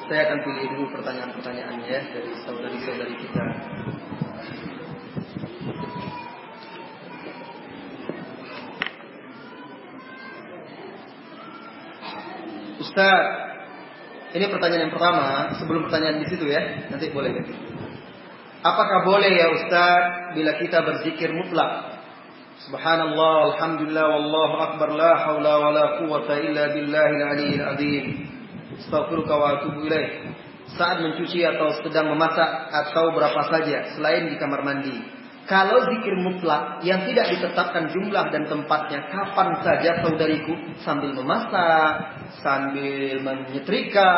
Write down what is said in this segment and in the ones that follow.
Saya akan pilih dulu pertanyaan-pertanyaannya ya dari saudari-saudari kita. Ustaz, ini pertanyaan yang pertama. Sebelum pertanyaan di situ ya, nanti boleh. Apakah boleh ya Ustaz bila kita berzikir mutlak? Subhanallah, alhamdulillah, wallahu akbar, la haula wala quwwata illa billahil aliyyil azim. Astaghfiruka wa atubu ilaih. Saat mencuci atau sedang memasak atau berapa saja selain di kamar mandi. Kalau zikir mutlak yang tidak ditetapkan jumlah dan tempatnya, kapan saja saudariku, sambil memasak, sambil menyetrika,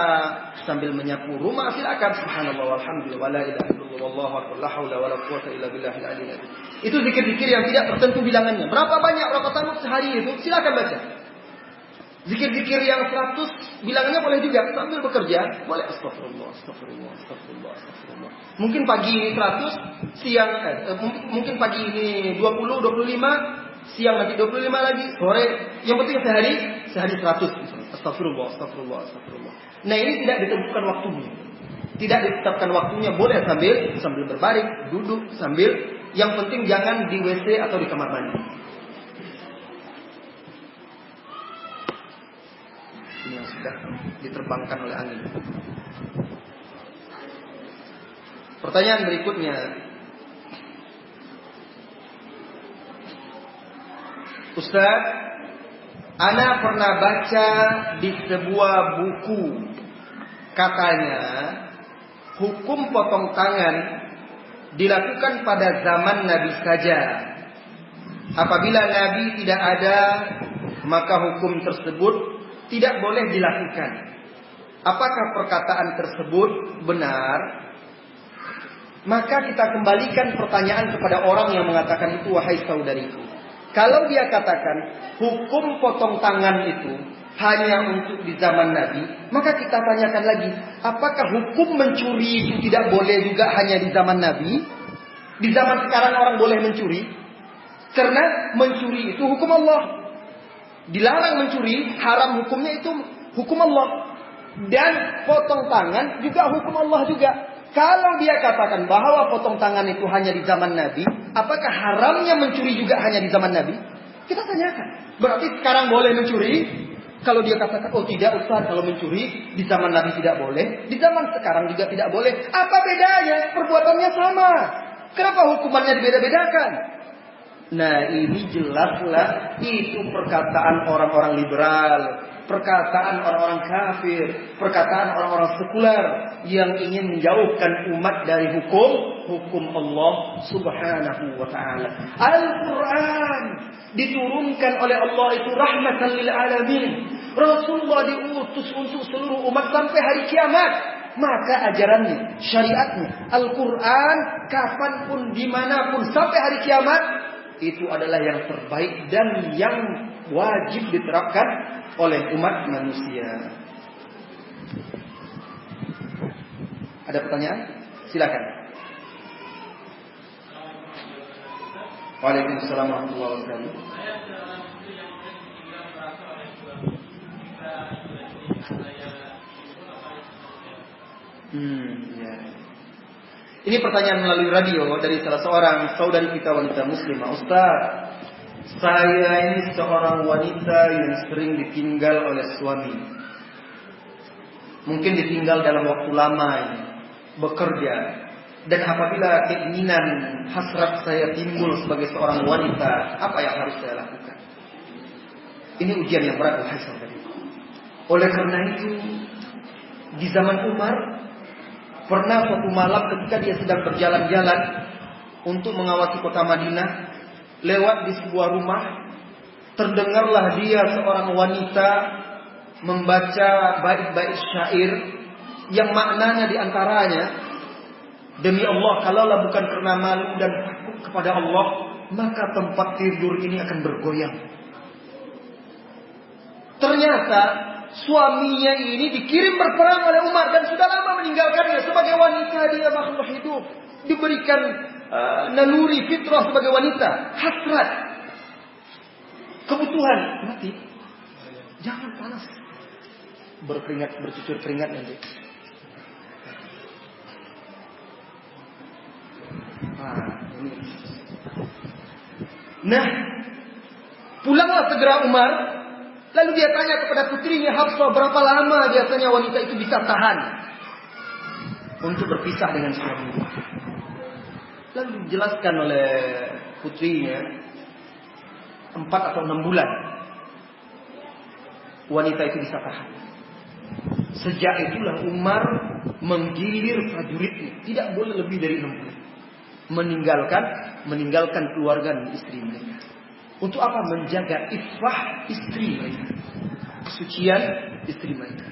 sambil menyapu rumah, silakan. Subhanallah walhamdulillah wala ilaha illallah wallahu akbar la haula wala quwwata illa billahil aliyyil azim. Itu zikir-zikir yang tidak tertentu bilangannya. Berapa banyak berapa tamat sehari itu, silakan baca. Zikir-zikir yang 100 bilangannya boleh juga sambil bekerja, boleh astagfirullah, astagfirullah, astagfirullah, astagfirullah. Mungkin pagi ini 100, siang mungkin pagi ini 20, 25, siang nanti 25 lagi, sore. Yang penting sehari 100 misalnya. Astagfirullah, astagfirullah, astagfirullah. Nah, ini tidak ditentukan waktunya. Tidak ditetapkan waktunya, boleh sambil berbaring, duduk sambil, yang penting jangan di WC atau di kamar mandi. Yang sudah diterbangkan oleh angin. Pertanyaan berikutnya, Ustaz, ana pernah baca di sebuah buku, katanya hukum potong tangan dilakukan pada zaman Nabi saja. Apabila Nabi tidak ada, maka hukum tersebut tidak boleh dilakukan. Apakah perkataan tersebut benar? Maka kita kembalikan pertanyaan kepada orang yang mengatakan itu, wahai saudariku. Kalau dia katakan hukum potong tangan itu hanya untuk di zaman Nabi, maka kita tanyakan lagi, apakah hukum mencuri itu tidak boleh juga hanya di zaman Nabi? Di zaman sekarang orang boleh mencuri? Karena mencuri itu hukum Allah. Dilarang mencuri, haram hukumnya itu hukum Allah. Dan potong tangan juga hukum Allah juga. Kalau dia katakan bahwa potong tangan itu hanya di zaman Nabi, apakah haramnya mencuri juga hanya di zaman Nabi? Kita tanyakan. Berarti sekarang boleh mencuri? Kalau dia katakan, oh tidak Ustaz, kalau mencuri di zaman Nabi tidak boleh, di zaman sekarang juga tidak boleh. Apa bedanya? Perbuatannya sama. Kenapa hukumannya dibeda-bedakan? Nah, ini jelaslah itu perkataan orang-orang liberal, perkataan orang-orang kafir, perkataan orang-orang sekuler yang ingin menjauhkan umat dari hukum Allah Subhanahu wa taala. Al-Qur'an diturunkan oleh Allah itu rahmatan lil alamin. Rasulullah diutus untuk seluruh umat sampai hari kiamat. Maka ajarannya, syariatnya, Al-Quran kapanpun, dimanapun sampai hari kiamat, itu adalah yang terbaik dan yang wajib diterapkan oleh umat manusia. Ada pertanyaan? Silakan. Waalaikumsalam warahmatullahi wabarakatuh. Ya. Ini pertanyaan melalui radio dari salah seorang saudari kita wanita muslimah. Ustaz, saya ini seorang wanita yang sering ditinggal oleh suami. Mungkin ditinggal dalam waktu lama ini, bekerja. Dan apabila keinginan hasrat saya timbul sebagai seorang wanita, apa yang harus saya lakukan? Ini ujian yang berat, wahai saudari. Oleh karena itu, di zaman Umar, pernah suatu malam ketika dia sedang berjalan-jalan untuk mengawasi kota Madinah, lewat di sebuah rumah, terdengarlah dia seorang wanita membaca bait-bait syair yang maknanya diantaranya, demi Allah, kalaulah bukan karena malu dan takut kepada Allah, maka tempat tidur ini akan bergoyang. Ternyata suaminya ini dikirim berperang oleh Umar dan sudah lama meninggalkannya. Sebagai wanita dia makhluk hidup, diberikan naluri fitrah sebagai wanita, hasrat, kebutuhan mati. Jangan panas, berkeringat, bercucur keringat nanti. sendiri. Nah, pulanglah segera Umar. Lalu dia tanya kepada putrinya Hafsah, berapa lama biasanya wanita itu bisa tahan untuk berpisah dengan suaminya. Lalu dijelaskan oleh putrinya 4 atau 6 bulan wanita itu bisa tahan. Sejak itulah Umar menggilir prajuritnya, tidak boleh lebih dari 6 bulan meninggalkan keluarga dan istri mereka. Untuk apa? Menjaga iffah istri mereka, kesucian istri mereka.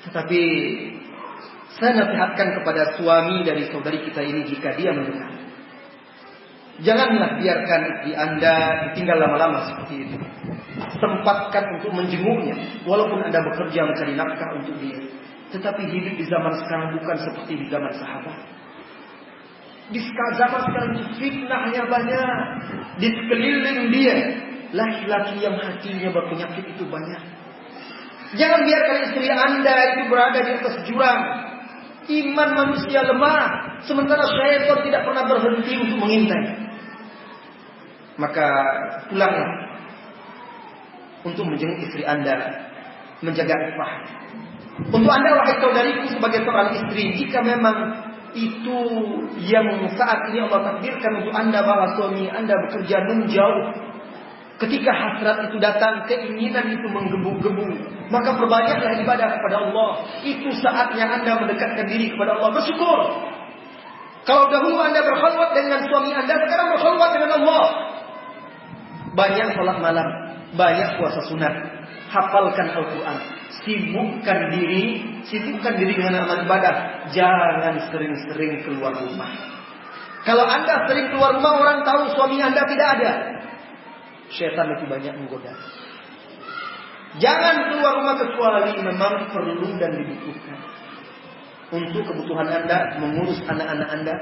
Tetapi saya nasihatkan kepada suami dari saudari kita ini, jika dia mendengar, janganlah biarkan istri Anda ditinggal lama-lama seperti itu. Sempatkan untuk menjenguknya, walaupun Anda bekerja mencari nafkah untuk dia. Tetapi hidup di zaman sekarang bukan seperti di zaman sahabat. Di zaman sekarang fitnahnya banyak. Di sekeliling dia laki-laki yang hatinya berpenyakit itu banyak. Jangan biarkan istri Anda itu berada di atas jurang. Iman manusia lemah, sementara syaitan tidak pernah berhenti untuk mengintai. Maka pulanglah untuk menjenguk istri Anda, menjaga iffah. Untuk Anda wahai saudariku sebagai seorang istri, jika memang itu yang saat ini Allah takdirkan untuk Anda, bahwa suami Anda bekerja menjauh, ketika hasrat itu datang, keinginan itu menggebu-gebu, maka perbanyaklah ibadah kepada Allah. Itu saatnya Anda mendekatkan diri kepada Allah. Bersyukur. Kalau dahulu Anda berkhalwat dengan suami Anda, sekarang berkhalwat dengan Allah. Banyak salat malam, banyak puasa sunat, hafalkan Al-Quran, sibukkan diri dengan amal ibadah. Jangan sering-sering keluar rumah. Kalau Anda sering keluar rumah, orang tahu suami Anda tidak ada, syaitan itu banyak menggoda. Jangan keluar rumah kecuali memang perlu dan dibutuhkan. Untuk kebutuhan Anda, mengurus anak-anak Anda,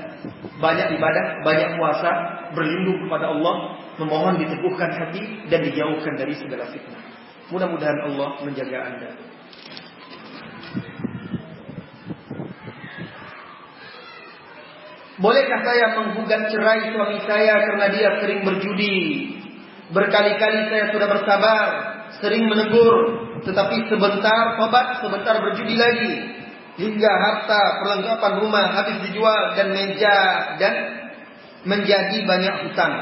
banyak ibadah, banyak puasa, berlindung kepada Allah, memohon diteguhkan hati dan dijauhkan dari segala fitnah. Mudah-mudahan Allah menjaga Anda. Bolehkah saya menggugat cerai suami saya karena dia sering berjudi? Berkali-kali saya sudah bersabar, sering menegur, tetapi sebentar tobat, sebentar berjudi lagi, hingga harta perlengkapan rumah habis dijual dan menjadi banyak hutang.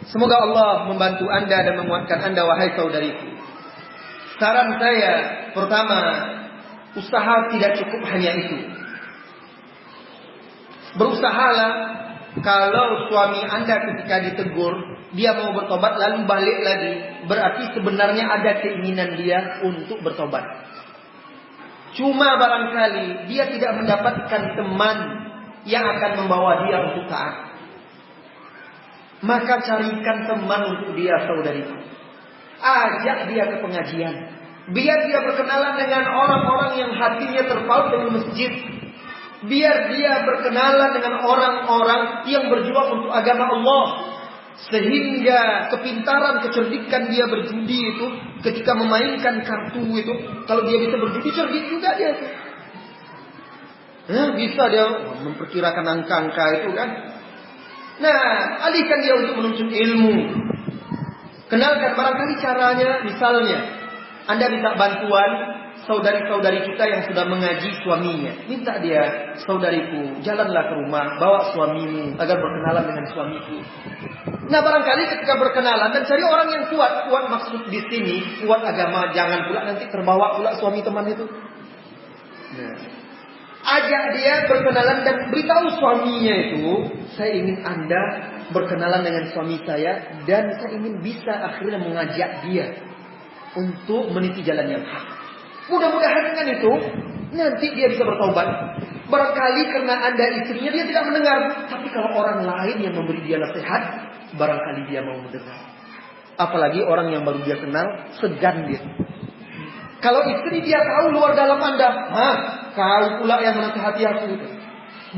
Semoga Allah membantu Anda dan menguatkan Anda wahai saudariku. Saran saya, pertama, usaha tidak cukup hanya itu. Berusahalah, kalau suami Anda ketika ditegur, dia mau bertobat lalu balik lagi, berarti sebenarnya ada keinginan dia untuk bertobat. Cuma barangkali dia tidak mendapatkan teman yang akan membawa dia untuk taat. Maka carikan teman untuk dia, saudariku. Ajak dia ke pengajian. Biar dia berkenalan dengan orang-orang yang hatinya terpaut dengan masjid. Biar dia berkenalan dengan orang-orang yang berjuang untuk agama Allah. Sehingga kepintaran, kecerdikan dia berjudi itu, ketika memainkan kartu itu, kalau dia bisa berjudi, cerdik juga dia. Bisa dia memperkirakan angka-angka itu kan. Nah, alihkan dia untuk menuntut ilmu. Kenalkan barangkali caranya, misalnya Anda minta bantuan saudari-saudari kita yang sudah mengaji suaminya. Minta dia, saudariku, jalanlah ke rumah, bawa suamimu agar berkenalan dengan suamiku. Nah, barangkali ketika berkenalan, dan cari orang yang kuat. Kuat maksud di sini, kuat agama. Jangan pula nanti terbawa pula suami teman itu. Nah, ajak dia berkenalan dan beritahu suaminya itu, saya ingin Anda berkenalan dengan suami saya, dan saya ingin bisa akhirnya mengajak dia untuk meniti jalan yang hak. Mudah-mudahan dengan itu nanti dia bisa bertobat. Barangkali karena Anda istrinya dia tidak mendengar, tapi kalau orang lain yang memberi dia nasihat, barangkali dia mau mendengar. Apalagi orang yang baru dia kenal, segan dia. Kalau istri dia tahu luar dalam Anda, kau pula yang menasihati aku.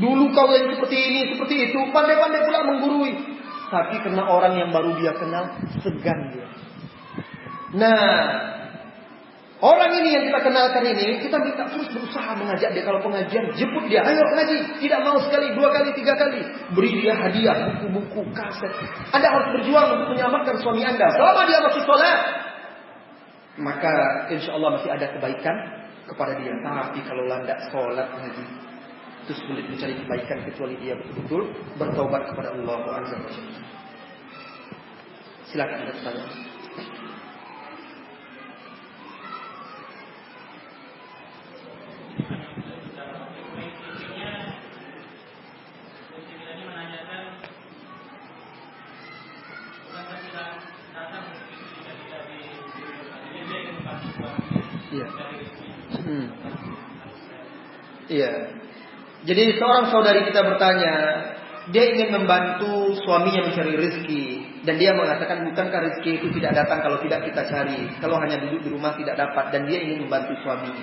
Dulu kau yang seperti ini, seperti itu, pandai-pandai pula menggurui. Tapi karena orang yang baru dia kenal, segan dia. Nah, Orang ini yang kita kenalkan ini, kita minta terus berusaha mengajak dia. Kalau pengajian, jemput dia, ayo ngaji. Tidak mau sekali, 2 kali, 3 kali. Beri dia hadiah, buku-buku, kaset. Anda harus berjuang untuk menyelamatkan suami Anda. Selama dia masih sholat, maka insya Allah masih ada kebaikan kepada dia. Tapi kalau landak sholat lagi, itu sulit mencari kebaikan kecuali dia betul-betul bertaubat kepada Allah Azza wa Jalla. Silakan Anda bertanya. Iya. Iya. Jadi seorang saudari kita bertanya, dia ingin membantu suaminya mencari rezeki, dan dia mengatakan bukankah rezeki itu tidak datang kalau tidak kita cari, kalau hanya duduk di rumah tidak dapat, dan dia ingin membantu suami.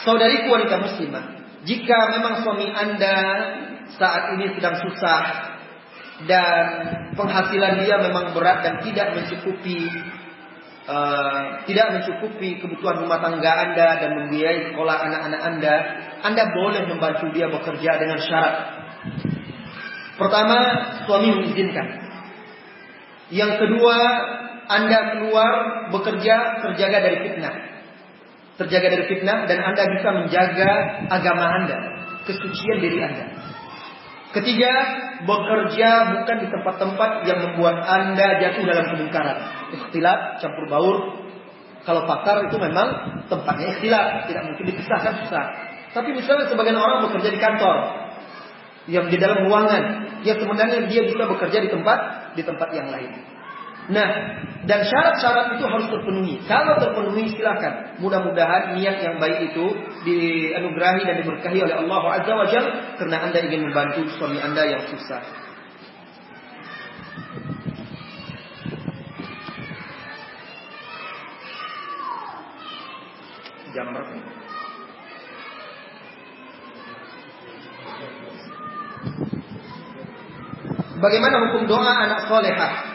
Saudariku wanita muslimah, jika memang suami Anda saat ini sedang susah dan penghasilan dia memang berat dan tidak mencukupi kebutuhan rumah tangga Anda dan membiayai sekolah anak-anak Anda boleh membantu dia bekerja dengan syarat. Pertama, suami mengizinkan. Yang kedua, Anda keluar bekerja terjaga dari fitnah dan Anda bisa menjaga agama Anda, kesucian diri Anda. Ketiga, bekerja bukan di tempat-tempat yang membuat Anda jatuh dalam kemungkaran. Ikhtilaf, campur baur. Kalau pasar itu memang tempatnya ikhtilaf, tidak mungkin dipisahkan, susah. Tapi misalnya sebagian orang bekerja di kantor, yang di dalam ruangan, yang sebenarnya dia bisa bekerja di tempat yang lain. Nah, dan syarat-syarat itu harus terpenuhi. Kalau terpenuhi, silakan. Mudah-mudahan niat yang baik itu dianugerahi dan diberkahi oleh Allah Azza wa Jalla karena Anda ingin membantu suami Anda yang susah. Jam berapa? Bagaimana hukum doa anak solehah?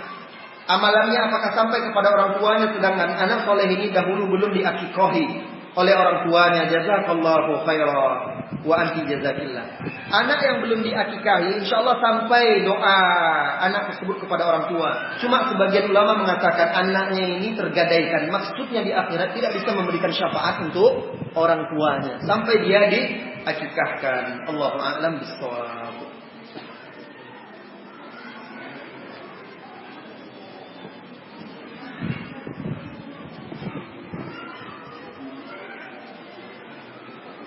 Amalannya apakah sampai kepada orang tuanya sedangkan anak soleh ini dahulu belum diakikahi oleh orang tuanya? Jazakallahu khairan wa anti jazakillah. Anak yang belum diakikahi insyaallah sampai doa anak tersebut kepada orang tua. Cuma sebagian ulama mengatakan anaknya ini tergadaikan. Maksudnya di akhirat tidak bisa memberikan syafaat untuk orang tuanya sampai dia diakikahkan. Allahu a'lam bishawab.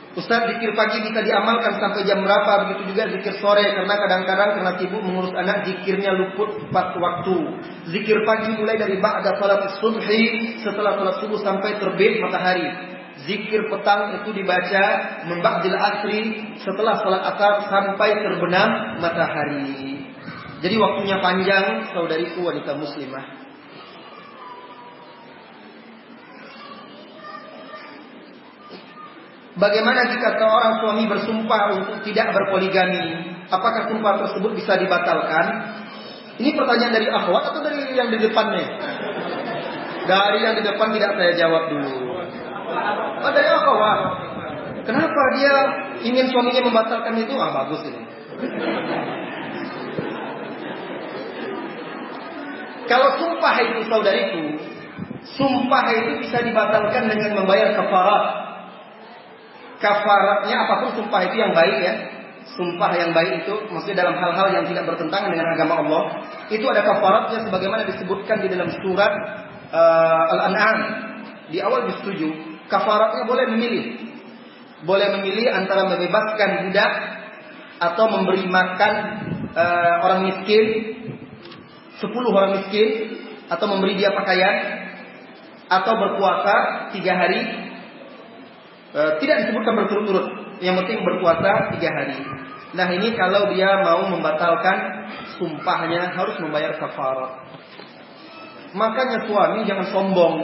Ustaz, zikir pagi bisa diamalkan sampai jam berapa? Begitu juga zikir sore, karena kadang-kadang karena sibuk mengurus anak, zikirnya luput tepat waktu. Zikir pagi mulai dari ba'da salat subhi, setelah salat subuh sampai terbit matahari. Zikir petang itu dibaca min ba'dil asri, setelah salat asar sampai terbenam matahari. Jadi waktunya panjang, saudariku wanita muslimah. Bagaimana jika seorang suami bersumpah untuk tidak berpoligami? Apakah sumpah tersebut bisa dibatalkan? Ini pertanyaan dari akhwat atau dari yang di depannya? Dari yang di depan tidak saya jawab dulu. Oh, dari akhwat. Kenapa dia ingin suaminya membatalkan itu? Bagus ini. Kalau sumpah itu saudariku, sumpah itu bisa dibatalkan dengan membayar kafarat. Kafaratnya apapun sumpah itu yang baik ya. Sumpah yang baik itu maksudnya dalam hal-hal yang tidak bertentangan dengan agama Allah, itu ada kafaratnya sebagaimana disebutkan di dalam surat Al-An'am. Di awal disetuju, kafaratnya boleh memilih. Boleh memilih antara membebaskan budak atau memberi makan orang miskin, 10 orang miskin, atau memberi dia pakaian, atau berpuasa 3 hari. Tidak disebutkan berturut-turut, yang penting berpuasa 3 hari. Nah ini kalau dia mau membatalkan sumpahnya harus membayar kafarat. Makanya suami jangan sombong.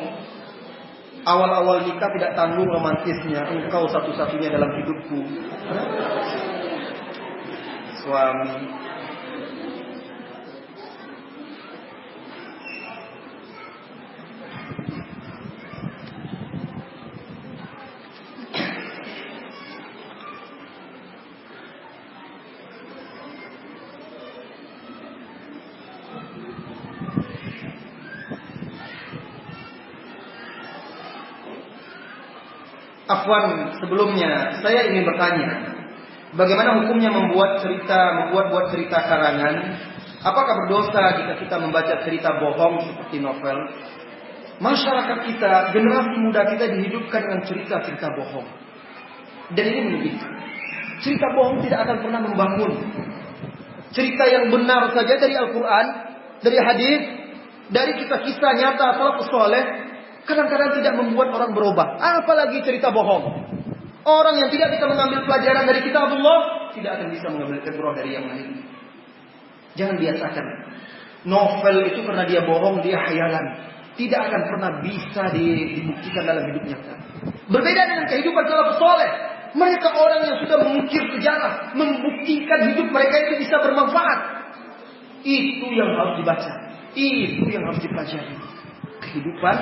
Awal-awal nikah tidak tanggung romantisnya, engkau satu-satunya dalam hidupku. Suami. Afwan, sebelumnya saya ingin bertanya, bagaimana hukumnya membuat cerita karangan? Apakah berdosa jika kita membaca cerita bohong seperti novel? Masyarakat kita, generasi muda kita dihidupkan dengan cerita-cerita bohong. Dan ini menyedihkan. Cerita bohong tidak akan pernah membangun. Cerita yang benar saja dari Al-Quran, dari hadis, dari kisah-kisah nyata salafus saleh, kadang-kadang tidak membuat orang berubah. Apalagi cerita bohong. Orang yang tidak bisa mengambil pelajaran dari kitabullah tidak akan bisa mengambil ibrah dari yang lain. Jangan biasakan. Novel itu karena dia bohong, dia khayalan. Tidak akan pernah bisa dibuktikan dalam hidup nyata. Berbeda dengan kehidupan salafus saleh. Mereka orang yang sudah mengukir sejarah, membuktikan hidup mereka itu bisa bermanfaat. Itu yang harus dibaca. Itu yang harus dipelajari. Kehidupan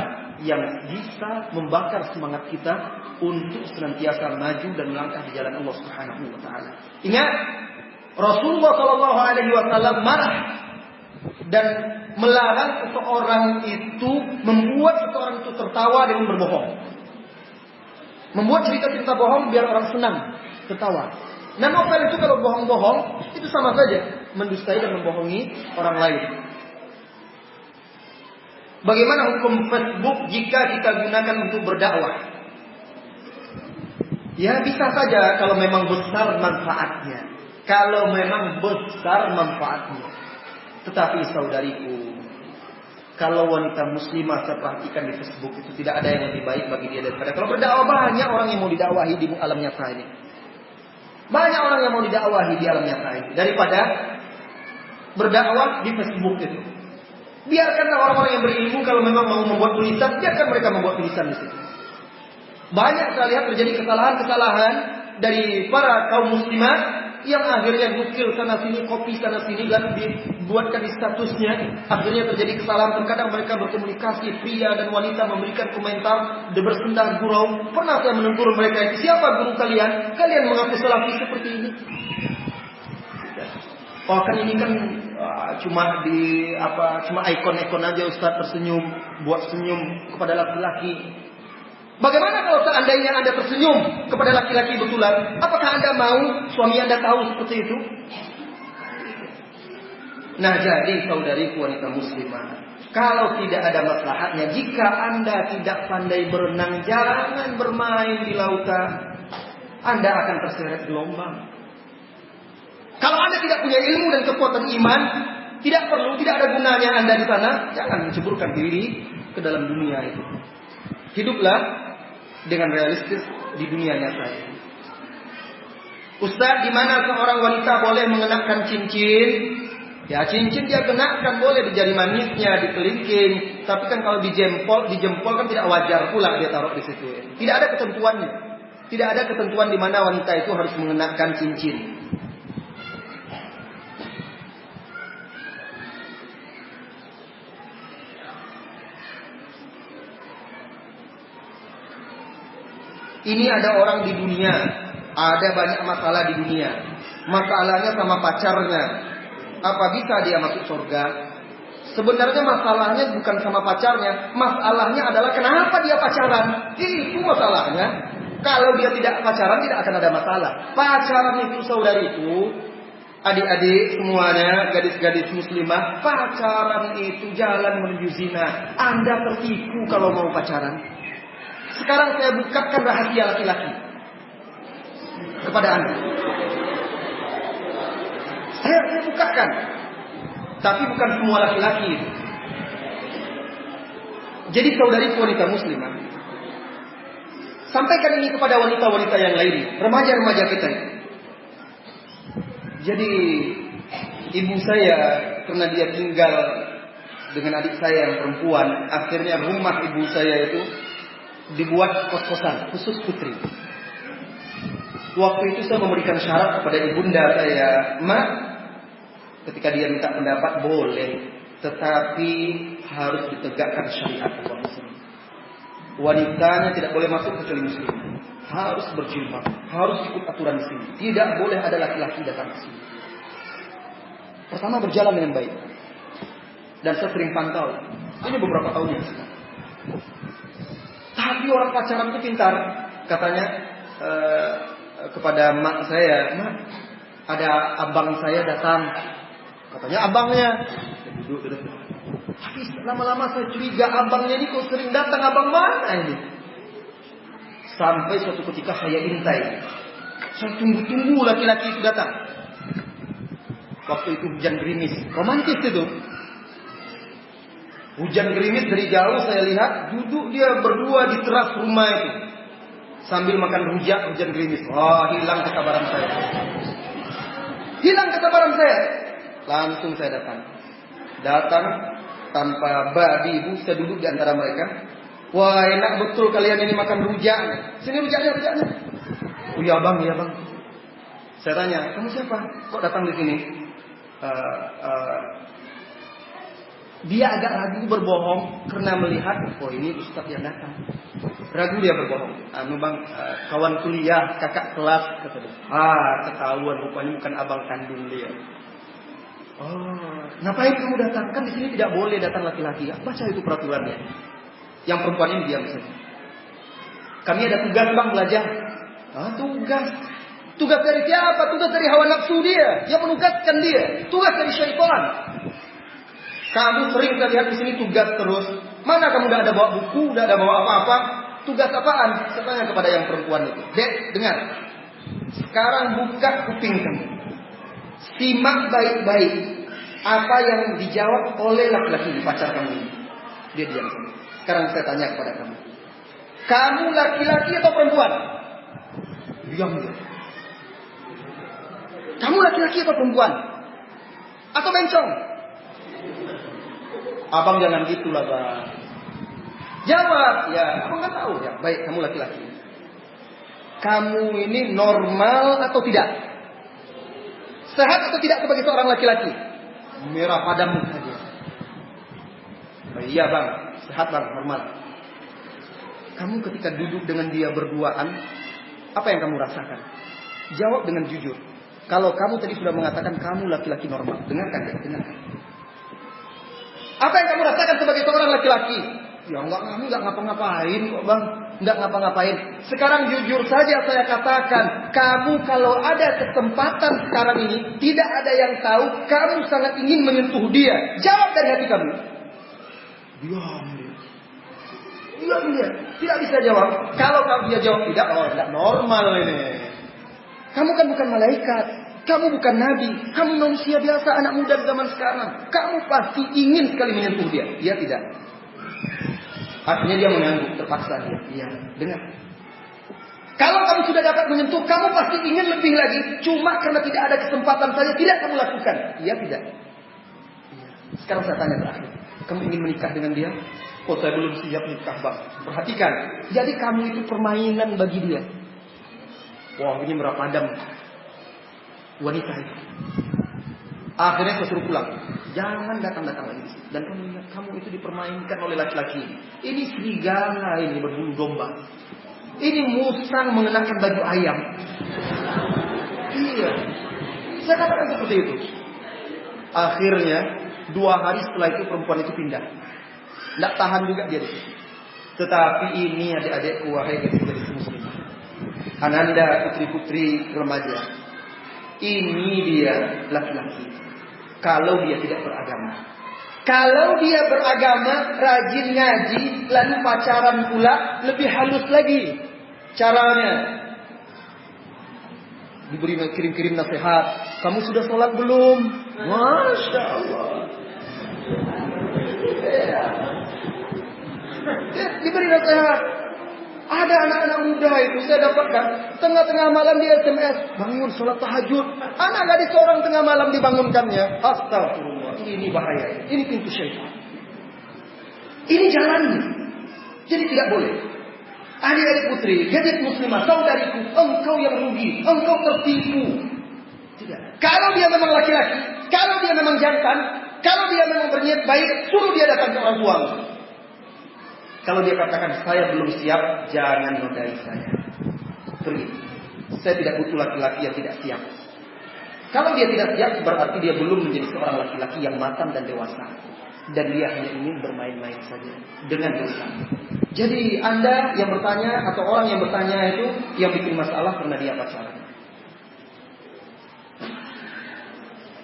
yang bisa membakar semangat kita untuk senantiasa maju dan melangkah di jalan Allah Subhanahu wa taala. Ingat, Rasulullah sallallahu alaihi wasallam marah dan melarang seseorang itu membuat seseorang itu tertawa dengan berbohong. Membuat cerita-cerita bohong biar orang senang, tertawa. Nah, novel itu kalau bohong-bohong itu sama saja mendustai dan membohongi orang lain. Bagaimana hukum Facebook jika kita gunakan untuk berdakwah? Ya bisa saja kalau memang besar manfaatnya. Kalau memang besar manfaatnya. Tetapi saudariku, kalau wanita muslimah saya perhatikan di Facebook itu tidak ada yang lebih baik bagi dia daripada kalau berdakwah. Banyak orang yang mau didakwahi di alam nyata ini. Banyak orang yang mau didakwahi di alam nyata ini daripada berdakwah di Facebook itu. Biarkanlah orang-orang yang berilmu kalau memang mau membuat tulisan, biarkan mereka membuat tulisan di situ. Banyak saya lihat terjadi kesalahan-kesalahan dari para kaum muslimat yang akhirnya nukil sana sini, copy sana sini dan dibuatkan di statusnya. Akhirnya terjadi kesalahan. Terkadang mereka berkomunikasi, pria dan wanita memberikan komentar, bersendah gurau. Pernah saya menegur mereka itu, siapa guru kalian? Kalian mengaku salafi seperti ini. Oh kan ini kan cuma ikon-ikon aja Ustaz tersenyum, buat senyum kepada laki-laki. Bagaimana kalau seandainya Anda tersenyum kepada laki-laki betulan? Apakah Anda mau suami Anda tahu seperti itu? Nah jadi saudariku wanita muslimah, kalau tidak ada maslahatnya, jika Anda tidak pandai berenang, jangan bermain di lautan. Anda akan terseret gelombang. Kalau Anda tidak punya ilmu dan kekuatan iman, tidak ada gunanya Anda di sana. Jangan menceburkan diri ke dalam dunia itu. Hiduplah dengan realistis di dunia nyata. Ustaz, di mana seorang wanita boleh mengenakan cincin? Ya, cincin dia kenakan boleh di jari manisnya, di kelingking. Tapi kan kalau di jempol kan tidak wajar pula dia taruh di situ. Tidak ada ketentuannya. Tidak ada ketentuan di mana wanita itu harus mengenakan cincin. Ini ada orang di dunia, ada banyak masalah di dunia. Masalahnya sama pacarnya. Apa bisa dia masuk surga? Sebenarnya masalahnya bukan sama pacarnya. Masalahnya adalah kenapa dia pacaran. Itu masalahnya. Kalau dia tidak pacaran tidak akan ada masalah. Pacaran itu saudariku, adik-adik semuanya, gadis-gadis muslimah, pacaran itu jalan menuju zina. Anda tertipu kalau mau pacaran. Sekarang saya bukakan rahasia laki-laki kepada Anda. Saya bukakan. Tapi bukan semua laki-laki. Jadi saudari wanita muslimah, sampaikan ini kepada wanita-wanita yang lain, remaja-remaja kita. Jadi ibu saya karena dia tinggal dengan adik saya yang perempuan, akhirnya rumah ibu saya itu dibuat kos-kosan khusus putri. Waktu itu saya memberikan syarat kepada ibunda saya, "Mak, ketika dia minta pendapat boleh, tetapi harus ditegakkan syariat Allah. Wanitanya tidak boleh masuk kecuali muslim. Harus berjilbab, harus ikut aturan di sini. Tidak boleh ada laki-laki datang ke sini." Pertama berjalan dengan baik. Dan saya sering pantau. Ini beberapa tahun yang lalu. Tapi orang pacaran itu pintar. katanya kepada mak saya, "Mak, ada abang saya datang." Katanya abangnya. Duduk. Tapi lama-lama saya curiga abangnya ini kok sering datang, abang mana ini? Sampai suatu ketika saya intai. Saya tunggu-tunggu laki-laki itu datang. Waktu itu hujan gerimis, romantis itu. Hujan gerimis dari jauh saya lihat duduk dia berdua di teras rumah itu sambil makan rujak hujan gerimis. Wah, hilang kesabaran saya. Hilang kesabaran saya. Langsung saya datang tanpa babi ibu, saya duduk di antara mereka. Wah, enak betul kalian ini makan rujak. Sini rujaknya. Oh iya bang. Saya tanya, kamu siapa? Kok datang di sini? Dia agak ragu berbohong karena melihat, oh ini ustaz yang datang. Ragu dia berbohong. Bang, kawan kuliah, kakak kelas, kata dia. Ketahuan rupanya bukan abang kandung dia. Oh, ngapain kamu datang? Kan di sini tidak boleh datang laki-laki. Baca itu peraturannya. Yang perempuan ini diam saja. Kami ada tugas bang belajar. Tugas. Tugas dari siapa? Tugas dari hawa nafsu dia. Yang menugaskan dia. Tugas dari syaitan. Kamu sering saya lihat di sini tugas terus. Mana kamu tidak ada bawa buku, tidak ada bawa apa-apa? Tugas apaan? Saya tanya kepada yang perempuan itu. Dek, dengar. Sekarang buka kuping kamu. Simak baik-baik apa yang dijawab oleh laki-laki pacar kamu ini. Dia diam. Sekarang saya tanya kepada kamu. Kamu laki-laki atau perempuan? Diam dia. Kamu laki-laki atau perempuan? Atau bencong? Abang jangan gitulah bang. Jawab, ya abang kan tahu ya. Baik, kamu laki-laki. Kamu ini normal atau tidak? Sehat atau tidak sebagai seorang laki-laki? Merah padam muka dia. Iya bang, sehat bang, normal. Kamu ketika duduk dengan dia berduaan, apa yang kamu rasakan? Jawab dengan jujur. Kalau kamu tadi sudah mengatakan kamu laki-laki normal, dengarkan. Apa yang kamu rasakan sebagai seorang laki-laki? Ya enggak ngapa-ngapain kok bang. Enggak ngapa-ngapain. Sekarang jujur saja saya katakan, kamu kalau ada kesempatan sekarang ini, tidak ada yang tahu, kamu sangat ingin menyentuh dia. Jawab dari hati kamu. Diam dia. Tidak bisa jawab. Kalau dia jawab tidak, tidak normal ini. Kamu kan bukan malaikat. Kamu bukan nabi. Kamu manusia biasa, anak muda di zaman sekarang. Kamu pasti ingin sekali menyentuh dia. Dia tidak. Akhirnya dia mengangguk, terpaksa dia. Iya, dengar. Kalau kamu sudah dapat menyentuh, kamu pasti ingin lebih lagi. Cuma karena tidak ada kesempatan saja, tidak kamu lakukan. Iya, tidak. Sekarang saya tanya terakhir. Kamu ingin menikah dengan dia? Oh, saya belum siap nikah bang. Perhatikan. Jadi kamu itu permainan bagi dia. Wah, ini merapadam wanita itu. Akhirnya saya suruh pulang. Jangan datang-datang lagi. Dan kamu ingat, kamu itu dipermainkan oleh laki-laki. Ini serigala ini berbulu domba. Ini musang mengenakan baju ayam. Iya. Saya katakan seperti itu. Akhirnya 2 hari setelah itu perempuan itu pindah. Tidak tahan juga dia di situ. Tetapi ini adik-adikku, wahai gadis-gadis muslimah, ananda putri-putri remaja. Ini dia laki-laki. Kalau dia tidak beragama. Kalau dia beragama, rajin ngaji, lalu pacaran pula, lebih halus lagi caranya. Diberi kirim-kirim nasihat. Kamu sudah sholat belum? Masya Allah. Diberi nasihat. Ada anak-anak muda itu saya dapatkan tengah-tengah malam dia SMS, bangun sholat tahajud. Anak gadis seorang tengah malam dibangunkannya. Astagfirullah, ini bahaya. Ini pintu syaitan. Ini jalannya. Jadi tidak boleh. Adik-adik putri, gadis muslimah, saudariku, engkau yang rugi, engkau tertipu. Tidak. Kalau dia memang laki-laki, kalau dia memang jantan, kalau dia memang berniat baik, suruh dia datang ke orang tuamu. Kalau dia katakan saya belum siap, jangan nodai saya. Pergi. Saya tidak butuh laki-laki yang tidak siap. Kalau dia tidak siap, berarti dia belum menjadi seorang laki-laki yang matang dan dewasa. Dan dia hanya ingin bermain-main saja dengan dosa. Jadi Anda yang bertanya atau orang yang bertanya itu yang bikin masalah karena dia pacaran.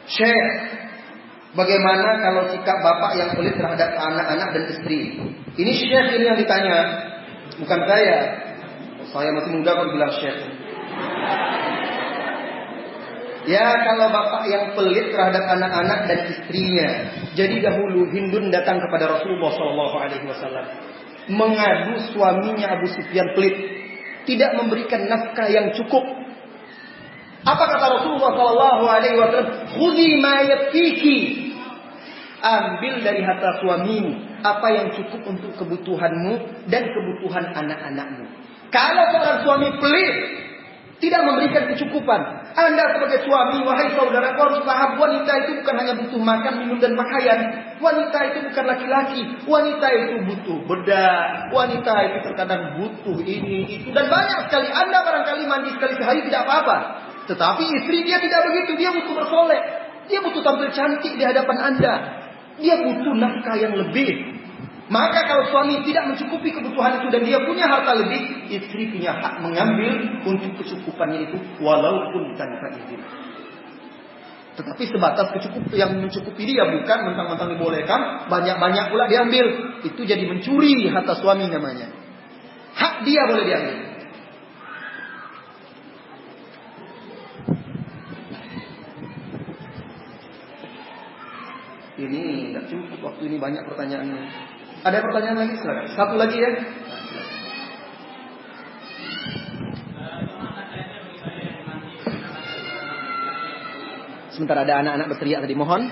Syekh, bagaimana kalau sikap bapak yang pelit terhadap anak-anak dan istri? Ini Syekh ini yang ditanya, bukan saya. Saya masih muda kok bilang Syekh. Ya, kalau bapak yang pelit terhadap anak-anak dan istrinya. Jadi dahulu Hindun datang kepada Rasulullah SAW mengadu suaminya Abu Sufyan pelit, tidak memberikan nafkah yang cukup. Apa kata Rasulullah SAW? Khudhi ma yakfiki. Ambil dari harta suamimu apa yang cukup untuk kebutuhanmu dan kebutuhan anak-anakmu. Kalau seorang suami pelit, tidak memberikan kecukupan, Anda sebagai suami, wahai saudara, harus paham wanita itu bukan hanya butuh makan, minum dan pakaian. Wanita itu bukan laki-laki. Wanita itu butuh bedak. Wanita itu terkadang butuh ini, itu dan banyak sekali. Anda barangkali mandi sekali sehari tidak apa-apa. Tetapi istri dia tidak begitu. Dia butuh bersolek. Dia butuh tampil cantik di hadapan Anda. Dia butuh nafkah yang lebih. Maka kalau suami tidak mencukupi kebutuhan itu dan dia punya harta lebih, istri punya hak mengambil untuk kecukupannya itu walaupun tanpa izin. Tetapi sebatas yang mencukupi dia, bukan mentang-mentang dibolehkan, banyak-banyak pula diambil. Itu jadi mencuri harta suami namanya. Hak dia boleh diambil. Ini tidak cukup waktu ini, banyak pertanyaannya. Ada pertanyaan lagi? Silakan. Satu lagi ya. Sebentar, ada anak-anak berteriak tadi. Mohon.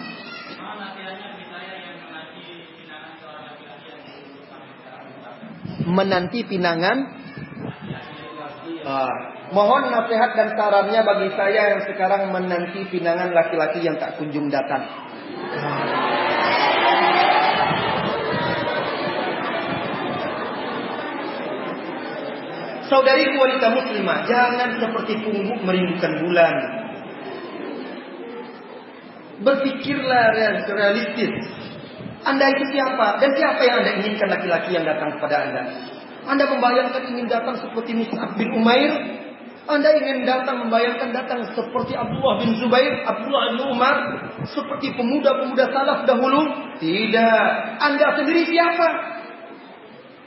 Menanti pinangan. Mohon nasihat dan sarannya bagi saya yang sekarang menanti pinangan laki-laki yang tak kunjung datang. Saudariku wanita muslimah, jangan seperti pungguk merindukan bulan. Berpikirlah realistis. Anda itu siapa? Dan siapa yang Anda inginkan laki-laki yang datang kepada Anda? Anda membayangkan ingin datang seperti Mus'ab bin Umair? Anda ingin membayangkan datang seperti Abdullah bin Zubair, Abdullah bin Umar, seperti pemuda-pemuda salaf dahulu? Tidak. Anda sendiri siapa?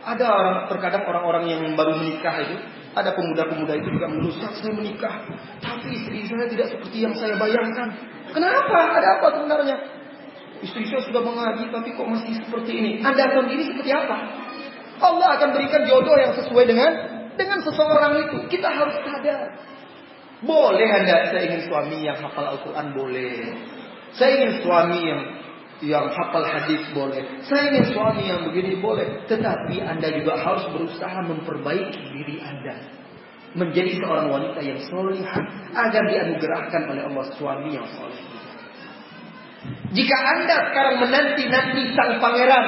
Ada terkadang orang-orang yang baru menikah itu, ada pemuda-pemuda itu juga menurut saya menikah, tapi istri saya tidak seperti yang saya bayangkan. Kenapa? Ada apa sebenarnya? Istri saya sudah mengaji, tapi kok masih seperti ini? Anda sendiri seperti apa? Allah akan berikan jodoh yang sesuai dengan seseorang itu. Kita harus sadar. Boleh saya ingin suami yang hafal Al-Quran, boleh. Saya ingin suami yang hafal hadis, boleh. Saya ingin suami yang begini, boleh. Tetapi Anda juga harus berusaha memperbaiki diri Anda menjadi seorang wanita yang solihah agar dianugerahkan oleh Allah suami yang soleh. Jika Anda sekarang menanti-nanti sang pangeran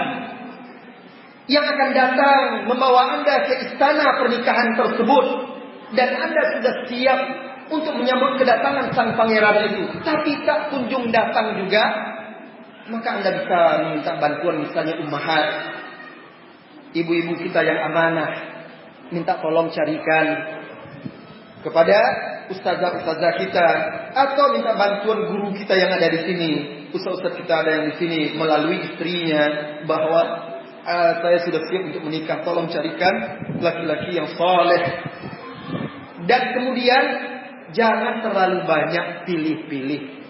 yang akan datang membawa Anda ke istana pernikahan tersebut, dan Anda sudah siap untuk menyambut kedatangan sang pangeran itu, tapi tak kunjung datang juga, maka Anda bisa minta bantuan misalnya ummahat, ibu-ibu kita yang amanah, minta tolong carikan kepada ustazah-ustazah kita, atau minta bantuan guru kita yang ada di sini, ustaz-ustaz kita ada yang di sini, melalui istrinya, bahwa saya sudah siap untuk menikah, tolong carikan laki-laki yang soleh. Dan kemudian jangan terlalu banyak pilih-pilih.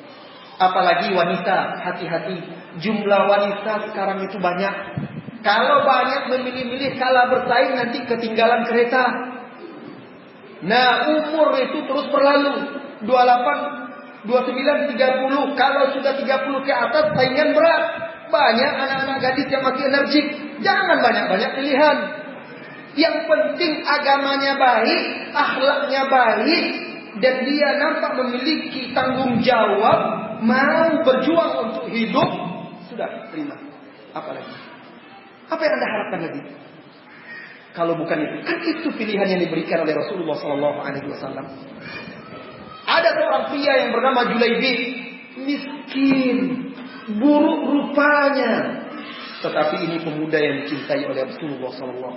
Apalagi wanita, hati-hati. Jumlah wanita sekarang itu banyak. Kalau banyak memilih-milih, kalah bersaing nanti ketinggalan kereta. Nah, umur itu terus berlalu. 28, 29, 30. Kalau sudah 30 ke atas, saingan berat. Banyak anak-anak gadis yang masih energik. Jangan banyak-banyak pilihan. Yang penting agamanya baik, akhlaknya baik, dan dia nampak memiliki tanggung jawab, mau berjuang untuk hidup, sudah terima. Apalagi? Apa yang Anda harapkan lagi? Kalau bukan itu, kan itu pilihan yang diberikan oleh Rasulullah SAW. Ada seorang pria yang bernama Julaibi, miskin, buruk rupanya, Tetapi ini pemuda yang dicintai oleh Rasulullah SAW.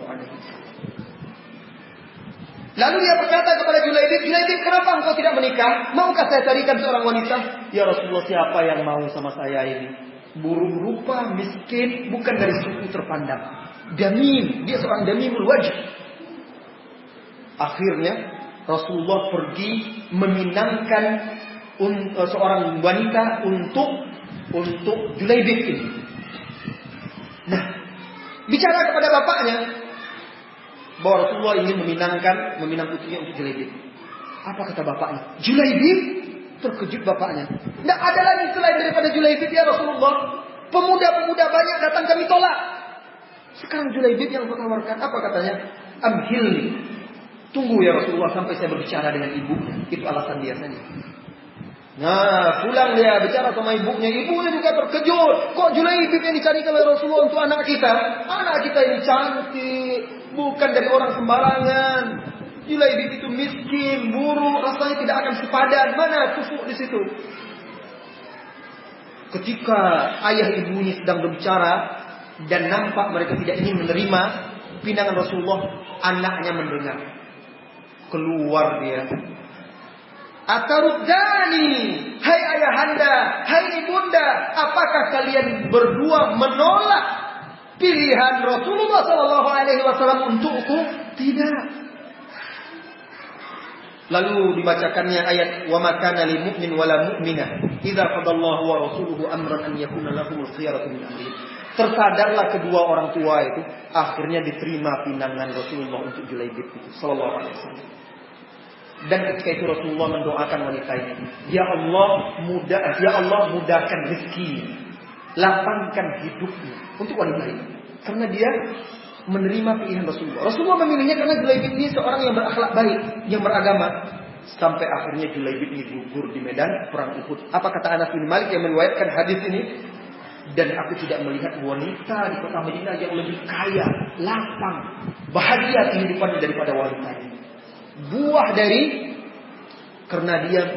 Lalu dia berkata kepada Julaibib, "Julaibib, kenapa engkau tidak menikah? Maukah saya carikan seorang wanita?" "Ya Rasulullah, siapa yang mau sama saya ini? Buruk rupa, miskin, bukan dari suku terpandang. Damim, dia seorang damimul wajh." Akhirnya Rasulullah pergi meminangkan seorang wanita untuk Julaibib ini. Nah, bicara kepada bapaknya bahwa Rasulullah ingin meminang putrinya untuk Julaibib. Apa kata bapaknya? Julaibib? Terkejut bapaknya. Tidak ada lagi selain daripada Julaibib ya Rasulullah. Pemuda-pemuda banyak datang kami tolak. Sekarang Julaibib yang menawarkan. Apa katanya? Amhilni. Tunggu ya Rasulullah sampai saya berbicara dengan ibunya. Itu alasan dia saja. Nah, pulang dia bicara sama ibunya. Ibunya juga terkejut. Kok Julaibib yang dicarikan oleh Rasulullah untuk anak kita? Anak kita ini cantik, bukan dari orang sembarangan. Julaibib itu miskin, buruk, rasanya tidak akan sepadan. Mana kusuk di situ? Ketika ayah ibunya sedang berbicara dan nampak mereka tidak ingin menerima pinangan Rasulullah, anaknya mendengar. Keluar dia. "Ataruddani, hai ayahanda, hai ibunda, apakah kalian berdua menolak pilihan Rasulullah SAW untukku?" Tidak. Lalu dibacakannya ayat wa ma kana lil mu'min wala mu'minah idza qadallahu wa rasuluhu amran an yakuna lahumul khiyaratu min amrihim. Tersadarlah kedua orang tua itu, akhirnya diterima pinangan Rasulullah untuk Julaibib itu sallallahu alaihi wasallam. Dan ketika itu Rasulullah mendoakan wanita ini, Ya Allah mudahkan rezeki, lapangkan hidupnya untuk wanita ini, karena dia menerima pilihan Rasulullah. Rasulullah memilihnya karena Julaibib ini seorang yang berakhlak baik, yang beragama. Sampai akhirnya Julaibib ini gugur di medan perang Uhud. Apa kata Anas bin Malik yang meriwayatkan hadis ini? "Dan aku tidak melihat wanita di kota Madinah yang lebih kaya, lapang, bahagia kehidupannya daripada wanita ini." Buah dari karena dia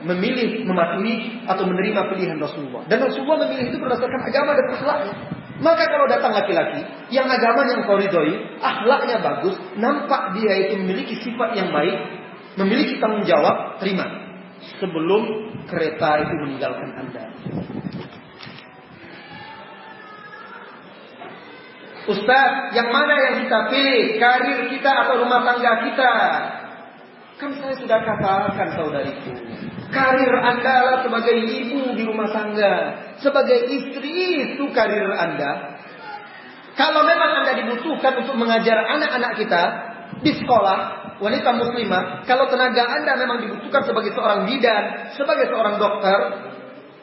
memilih mematuhi atau menerima pilihan Rasulullah. Dan Rasulullah memilih itu berdasarkan agama dan akhlaknya. Maka kalau datang laki-laki yang agamanya yang kau ridhoi, akhlaknya bagus, nampak dia itu memiliki sifat yang baik, memiliki tanggung jawab, terima. Sebelum kereta itu meninggalkan Anda. Ustaz, yang mana yang kita pilih? Karir kita atau rumah tangga kita? Kan saya sudah katakan saudariku, karir Anda adalah sebagai ibu di rumah tangga, sebagai istri itu karir Anda. Kalau memang Anda dibutuhkan untuk mengajar anak-anak kita di sekolah, wanita muslimah, kalau tenaga Anda memang dibutuhkan sebagai seorang bidan, sebagai seorang dokter,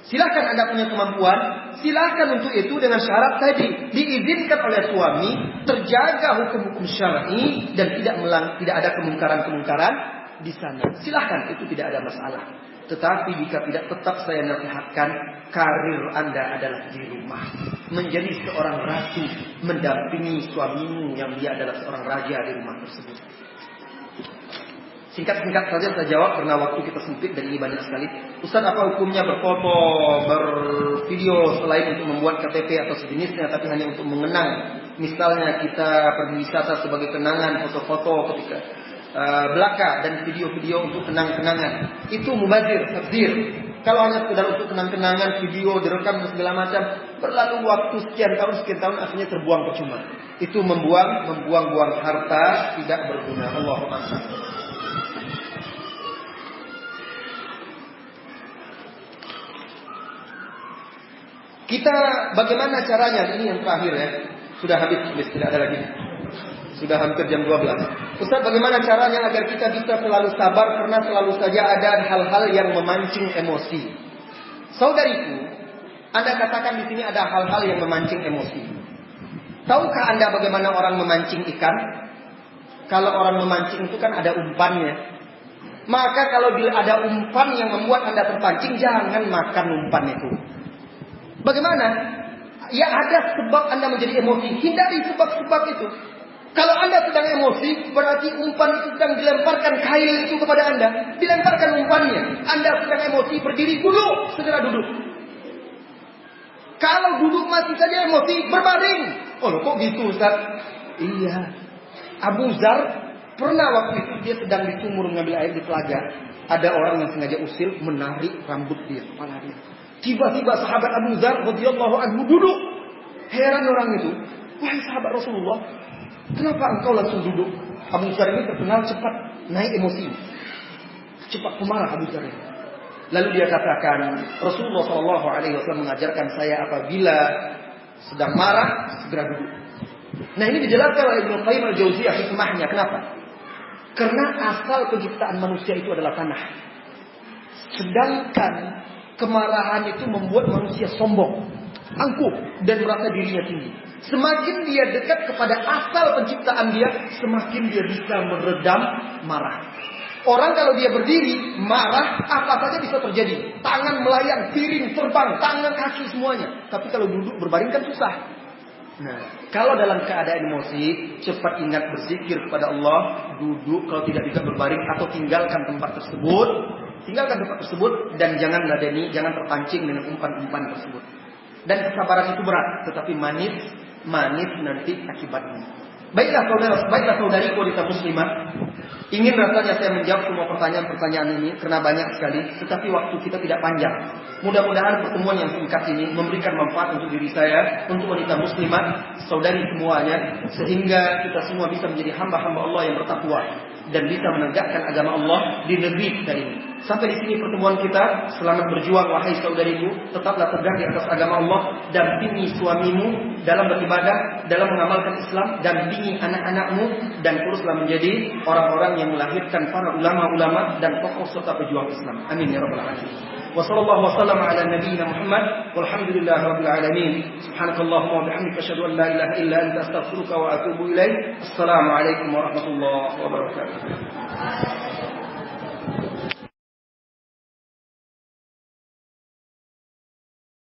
silakan Anda punya kemampuan, silakan untuk itu dengan syarat tadi, diizinkan oleh suami, terjaga hukum-hukum syar'i dan tidak ada kemungkaran-kemungkaran di sana. Silahkan, itu tidak ada masalah. Tetapi jika tidak, tetap saya nasihatkan, karir Anda adalah di rumah. Menjadi seorang ratu, mendampingi suamimu yang dia adalah seorang raja di rumah tersebut. Singkat-singkat saja saya jawab karena waktu kita sempit dan ini banyak sekali. Ustaz, apa hukumnya berfoto, bervideo selain untuk membuat KTP atau sejenisnya, tapi hanya untuk mengenang? Misalnya kita pergi wisata sebagai kenangan, foto-foto ketika belaka dan video-video untuk kenang-kenangan. Itu mubazir, tabzir. Kalau hanya sekedar untuk kenang-kenangan, video direkam dan segala macam, berlalu waktu sekian tahun akhirnya terbuang percuma. Itu membuang-buang harta, tidak berguna. Allahu akbar. Kita bagaimana caranya? Ini yang terakhir ya. Sudah habis, tidak ada lagi. Sudah hampir jam 12. Ustaz, bagaimana caranya agar kita bisa selalu sabar karena selalu saja ada hal-hal yang memancing emosi? Saudariku, Anda katakan di sini ada hal-hal yang memancing emosi. Tahukah Anda bagaimana orang memancing ikan? Kalau orang memancing itu kan ada umpannya. Maka kalau bila ada umpan yang membuat Anda terpancing, jangan makan umpan itu. Bagaimana? Ya ada sebab Anda menjadi emosi. Hindari sebab-sebab itu. Kalau Anda sedang emosi, berarti umpan itu sedang dilemparkan, kail itu kepada Anda. Dilemparkan umpannya. Anda sedang emosi, berdiri, duduk. Segera duduk. Kalau duduk masih saja emosi, berbaring. Oh kok gitu Ustaz? Iya. Abu Dzar pernah waktu itu dia sedang di sumur mengambil air di telaga. Ada orang yang sengaja usil menarik rambut dia, kepala dia. Tiba-tiba sahabat Abu Dzar radhiyallahu anhu duduk. Heran orang itu. Wahai sahabat Rasulullah, kenapa engkau langsung duduk? Abu Dzar ini terkenal cepat naik emosi. Cepat pemarah Abu Dzar ini. Lalu dia katakan, Rasulullah SAW mengajarkan saya apabila sedang marah, segera duduk. Nah ini dijelaskan oleh Ibnu Qayyim al-Jauziyah hikmahnya. Kenapa? Karena asal penciptaan manusia itu adalah tanah. Sedangkan kemarahan itu membuat manusia sombong, angkuh, dan merasa dirinya tinggi. Semakin dia dekat kepada asal penciptaan dia, semakin dia bisa meredam marah. Orang kalau dia berdiri, marah, apa saja bisa terjadi. Tangan melayang, piring terbang, tangan kaki semuanya. Tapi kalau duduk berbaring kan susah. Nah, kalau dalam keadaan emosi, cepat ingat berzikir kepada Allah, duduk kalau tidak bisa berbaring atau tinggalkan tempat tersebut. Tinggalkan tempat tersebut dan jangan ladeni, jangan terpancing dengan umpan-umpan tersebut. Dan kesabaran itu berat, tetapi manis nanti akibatnya. Baiklah saudari wanita muslimah, ingin rasanya saya menjawab semua pertanyaan-pertanyaan ini karena banyak sekali, tetapi waktu kita tidak panjang. Mudah-mudahan pertemuan yang singkat ini memberikan manfaat untuk diri saya, untuk wanita muslimah, saudari semuanya, sehingga kita semua bisa menjadi hamba-hamba Allah yang bertakwa dan bisa menegakkan agama Allah di negeri kita ini. Sampai di sini pertemuan kita. Selamat berjuang wahai saudariku, tetaplah tegak di atas agama Allah, dampingi suamimu dalam beribadah, dalam mengamalkan Islam, dampingi anak-anakmu, dan teruslah menjadi orang-orang yang melahirkan para ulama-ulama dan tokoh serta pejuang Islam. Amin ya rabbal alamin. Wa sallallahu wasallam ala nabiyyina Muhammad walhamdulillahi rabbil alamin. Subhanakallahumma wa bihamdika asyhadu an la ilaha illa anta astaghfiruka wa atubu ilaik. Assalamu alaikum warahmatullahi wabarakatuh.